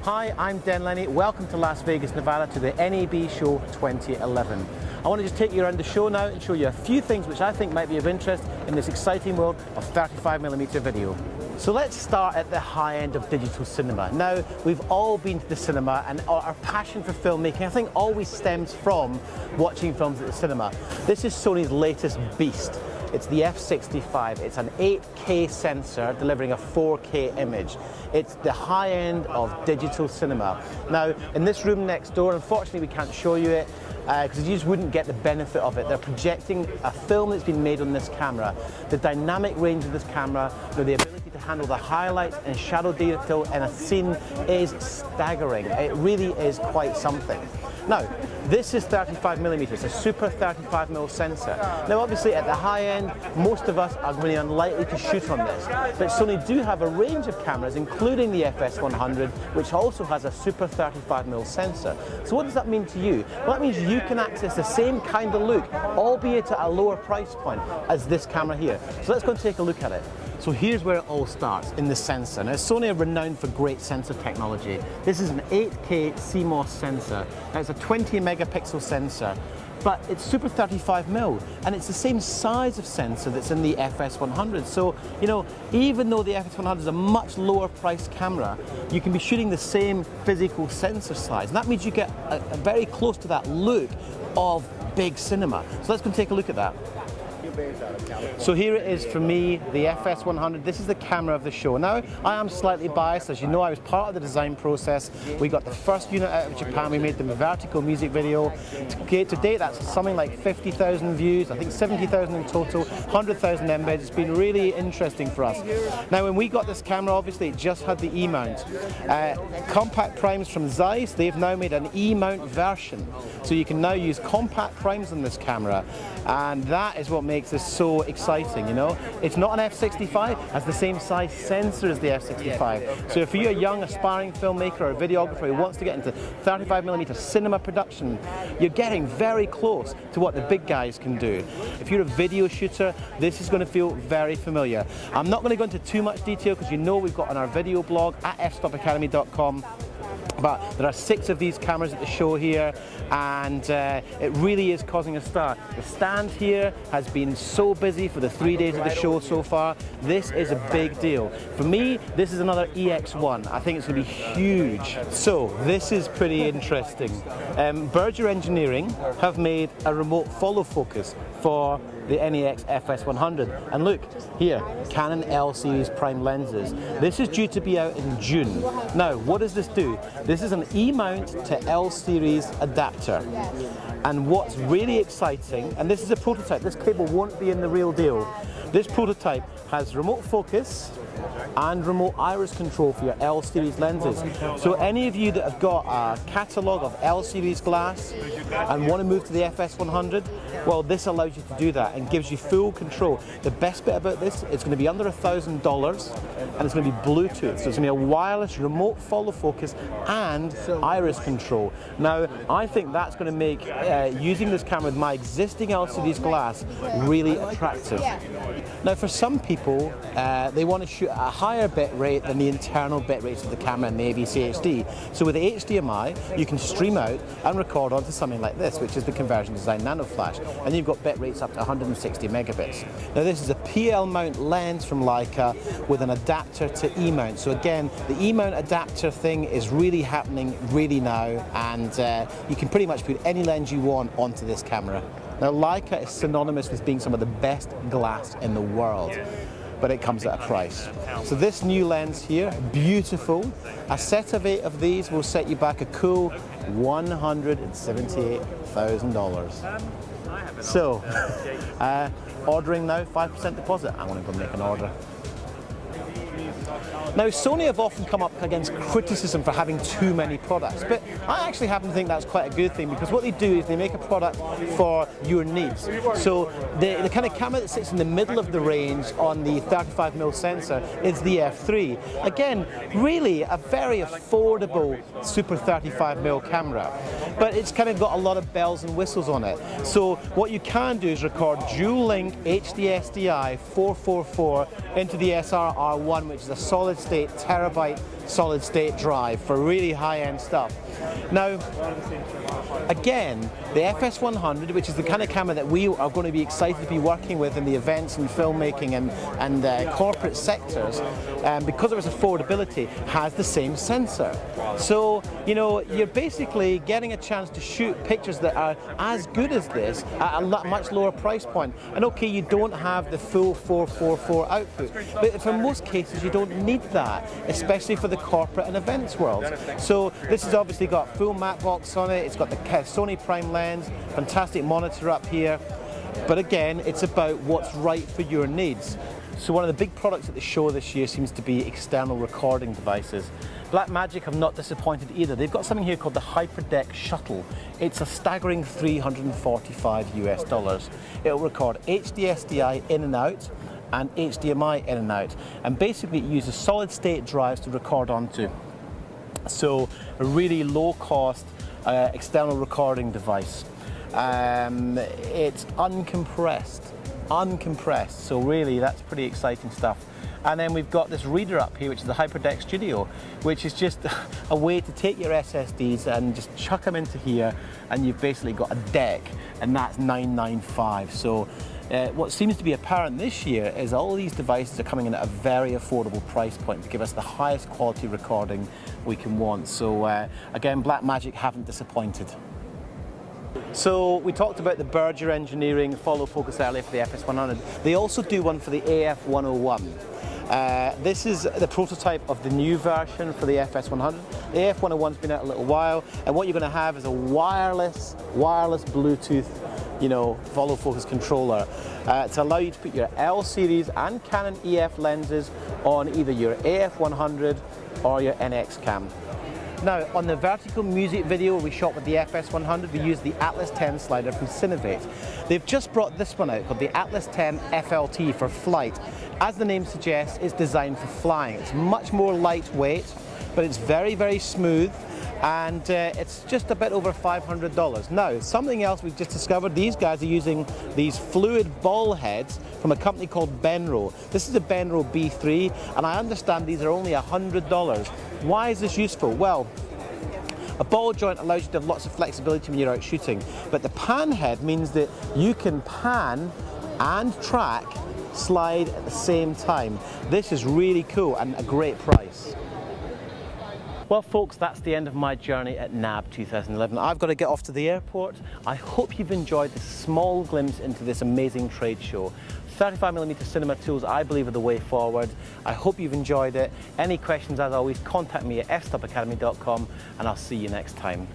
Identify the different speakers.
Speaker 1: Hi, I'm Den Lennie. Welcome to Las Vegas, Nevada to the NAB show 2011. I want to just take you around the show now and show you a few things which I think might be of interest in this exciting world of 35mm video. So let's start at the high end of digital cinema. Now, we've all been to the cinema, and our passion for filmmaking, I think, always stems from watching films at the cinema. This is Sony's latest beast. It's the F65. It's an 8K sensor delivering a 4K image. It's the high end of digital cinema. Now, in this room next door, unfortunately we can't show you it because you just wouldn't get the benefit of it. They're projecting a film that's been made on this camera. The dynamic range of this camera, the ability to handle the highlights and shadow detail in a scene is staggering. It really is quite something. Now, this is 35mm, a super 35mm sensor. Now obviously at the high end, most of us are really unlikely to shoot on this, but Sony do have a range of cameras, including the FS100, which also has a super 35mm sensor. So what does that mean to you? Well, that means you can access the same kind of look, albeit at a lower price point, as this camera here. So let's go and take a look at it. So here's where it all starts, in the sensor. Now Sony are renowned for great sensor technology. This is an 8K CMOS sensor. Now it's a 20 megapixel sensor, but it's super 35mm, and it's the same size of sensor that's in the FS100. So, you know, even though the FS100 is a much lower priced camera, you can be shooting the same physical sensor size. And that means you get a very close to that look of big cinema. So let's go and take a look at that. So here it is for me, the FS100. This is the camera of the show. Now, I am slightly biased. As you know, I was part of the design process. We got the first unit out of Japan. We made the vertical music video. To date, that's something like 50,000 views. I think 70,000 in total, 100,000 embeds. It's been really interesting for us. Now, when we got this camera, obviously, it just had the E-mount. Compact primes from Zeiss, they've now made an E-mount version. So you can now use compact primes on this camera. And that is what makes this so exciting, you know. It's not an F65, it has the same size sensor as the F65. So if you're a young aspiring filmmaker or a videographer who wants to get into 35mm cinema production, you're getting very close to what the big guys can do. If you're a video shooter, this is going to feel very familiar. I'm not going to go into too much detail because you know we've got on our video blog at fstopacademy.com. But there are 6 of these cameras at the show here, and it really is causing a stir. The stand here has been so busy for the 3 days of the show so far. This is a big deal. For me, this is another EX1. I think it's going to be huge. So this is pretty interesting. Berger Engineering have made a remote follow focus for the NEX FS100. And look, here, Canon L series prime lenses. This is due to be out in June. Now, what does this do? This is an E-mount to L series adapter. And what's really exciting, and this is a prototype, this cable won't be in the real deal. This prototype has remote focus and remote iris control for your L series lenses. So any of you that have got a catalogue of L series glass and want to move to the FS100, well, this allows you to do that and gives you full control. The best bit about this, it's going to be under $1,000 and it's going to be Bluetooth. So it's going to be a wireless remote follow focus and iris control. Now, I think that's going to make using this camera with my existing L series glass really attractive. Now, for some people, they want to shoot at a higher bit rate than the internal bit rates of the camera in the ABC HD. So with the HDMI, you can stream out and record onto something like this, which is the Conversion Design Nano Flash. And you've got bit rates up to 160 megabits. Now this is a PL mount lens from Leica with an adapter to E-mount. So again, the E-mount adapter thing is really happening really now, and you can pretty much put any lens you want onto this camera. Now Leica is synonymous with being some of the best glass in the world, but it comes at a price. So this new lens here, beautiful. A set of 8 of these will set you back a cool $178,000. So, ordering now, 5% deposit. I'm going to go make an order. Now, Sony have often come up against criticism for having too many products, but I actually happen to think that's quite a good thing, because what they do is they make a product for your needs. So the kind of camera that sits in the middle of the range on the 35mm sensor is the F3. Again, really a very affordable super 35mm camera, but it's kind of got a lot of bells and whistles on it. So what you can do is record dual link HD SDI 444 into the SR-R1, which is a a solid state, terabyte solid state drive for really high-end stuff. Now, again, the FS100, which is the kind of camera that we are going to be excited to be working with in the events and filmmaking and corporate sectors, because of its affordability, has the same sensor. So, you know, you're basically getting a chance to shoot pictures that are as good as this at a much lower price point. And okay, you don't have the full 444 output, but for most cases you don't need that, especially for the corporate and events world. So this has obviously got full matte box on it, it's got the Sony prime lens, fantastic monitor up here, but again, it's about what's right for your needs. So one of the big products at the show this year seems to be external recording devices. Blackmagic have not disappointed either. They've got something here called the HyperDeck Shuttle. It's a staggering $345 US. It'll record HD SDI in and out and HDMI in and out. And basically it uses solid state drives to record onto. So a really low cost external recording device. It's uncompressed, so really that's pretty exciting stuff. And then we've got this reader up here, which is the HyperDeck Studio, which is just a way to take your SSDs and just chuck them into here, and you've basically got a deck, and that's $995. So what seems to be apparent this year is all these devices are coming in at a very affordable price point to give us the highest quality recording we can want. So again, Blackmagic haven't disappointed. So we talked about the Berger Engineering follow focus earlier for the FS100. They also do one for the AF101. This is the prototype of the new version for the FS100. The AF101's been out a little while, and what you're going to have is a wireless Bluetooth, you know, follow focus controller to allow you to put your L series and Canon EF lenses on either your AF100 or your NX cam. Now, on the vertical music video we shot with the FS100, we used the Atlas 10 slider from Cinovate. They've just brought this one out called the Atlas 10 FLT for flight. As the name suggests, it's designed for flying. It's much more lightweight, but it's very, very smooth, and it's just a bit over $500. Now, something else we've just discovered, these guys are using these fluid ball heads from a company called Benro. This is a Benro B3, and I understand these are only $100. Why is this useful? Well, a ball joint allows you to have lots of flexibility when you're out shooting, but the pan head means that you can pan and track slide at the same time. This is really cool and a great price. Well folks, that's the end of my journey at NAB 2011. I've got to get off to the airport. I hope you've enjoyed this small glimpse into this amazing trade show. 35mm cinema tools, I believe, are the way forward. I hope you've enjoyed it. Any questions, as always, contact me at fstopacademy.com, and I'll see you next time.